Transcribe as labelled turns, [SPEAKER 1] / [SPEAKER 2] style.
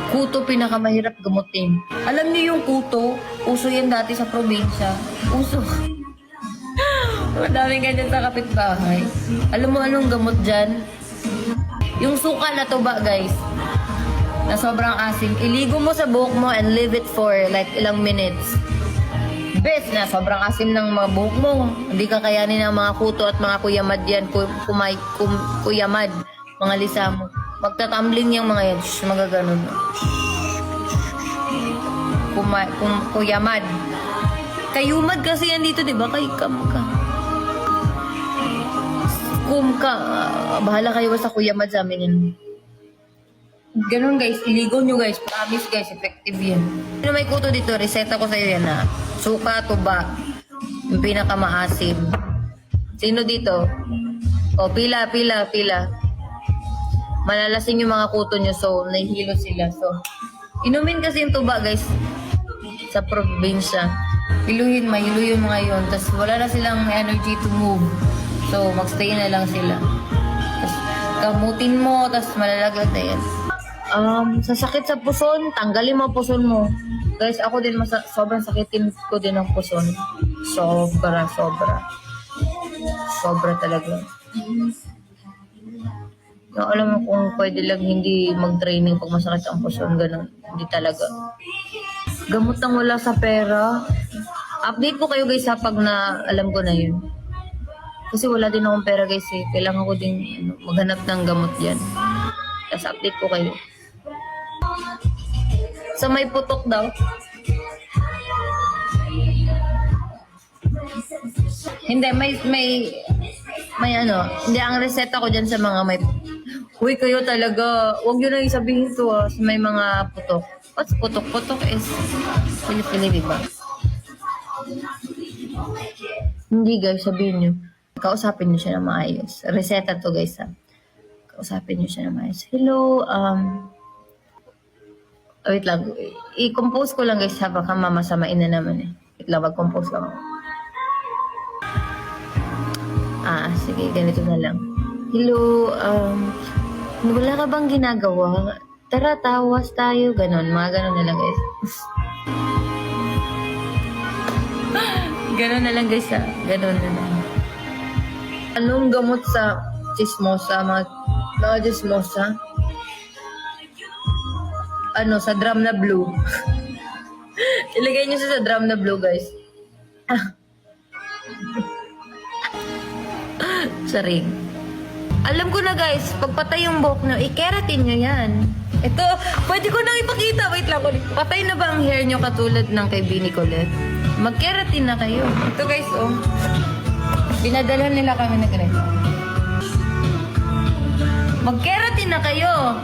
[SPEAKER 1] Kuto pinakamahirap gamutin. Alam niyo yung kuto? Uso yan dati sa probinsya. Uso. Madaming ganyan sa kapitbahay. Alam mo anong gamot dyan? Yung suka na tuba, guys. Na sobrang asim. Iligo mo sa buhok mo and leave it for like ilang minutes. Best na sobrang asim ng mga buhok mo. Hindi ka kayanin ng mga kuto at mga kuyamad yan. Kuyamad. Mga lisa mo. Magtatumbling yung mga yan. Shhh, magaganon. Kuyamad. Kayumad kasi yan dito, di ba? Kam ka. Bahala kayo sa kuyamad sa amin yan. Ganun guys, iligo nyo guys. Promise guys, effective yan. Ano may kuto dito, reseta ko sa'yo yan na suka, tuba. Yung pinakamaasim. Sino dito? O, pila. Malalasing yung mga kuto nyo, so nahihilo sila. So, inumin kasi yung tuba guys sa probinsya. Hiluhin, mahilo yung mga yun. Tapos wala na silang energy to move. So, magstay na lang sila. Tapos, kamutin mo, tapos malalaglag na yan. Sa sakit sa puson, tanggalin mo puson mo. Guys, ako din sobrang sakitin ko din ng puson. Sobra talaga. No, alam mo kung pwede lang hindi mag-training pag masakit ang puson, ganun. Hindi talaga. Gamot ang wala sa pera. Update ko kayo guys ha pag na alam ko na yun. Kasi wala din akong pera guys eh. Kailangan ko din maghanap ng gamot yan. Tapos update ko kayo. So may putok daw. Hindi, may ano. Hindi, ang reseta ko dyan sa mga may... Uy, kayo talaga. Huwag nyo na isabihin to sa may mga putok. What's putok? Putok is... Pili-pili, diba? Hindi guys, sabihin nyo. Kausapin nyo siya na maayos. Reseta to guys ha. Kausapin nyo siya na maayos. Hello, wait lang. I-compose ko lang guys ha. Baka mamasamain na naman eh. Wait lang, mag-compose lang ako. Sige, ganito na lang. Hello, wala ka bang ginagawa? Tara, tawas tayo. Ganon, mga ganon na lang guys. Ganon na lang guys ha. Ganon na lang. Anong gamot sa chismosa? Mga chismosa? Sa drum na blue. Ilagay nyo sa drum na blue, guys. Sorry. Alam ko na, guys. Pagpatay yung buhok nyo, i-keratin nyo yan. Ito, pwede ko nang ipakita. Wait lang. Patay na ba ang hair nyo katulad ng kay Bini Colette? Mag-keratin na kayo. Ito, guys, oh. Binadalhan nila kami na ganito. Mag-keratin na kayo.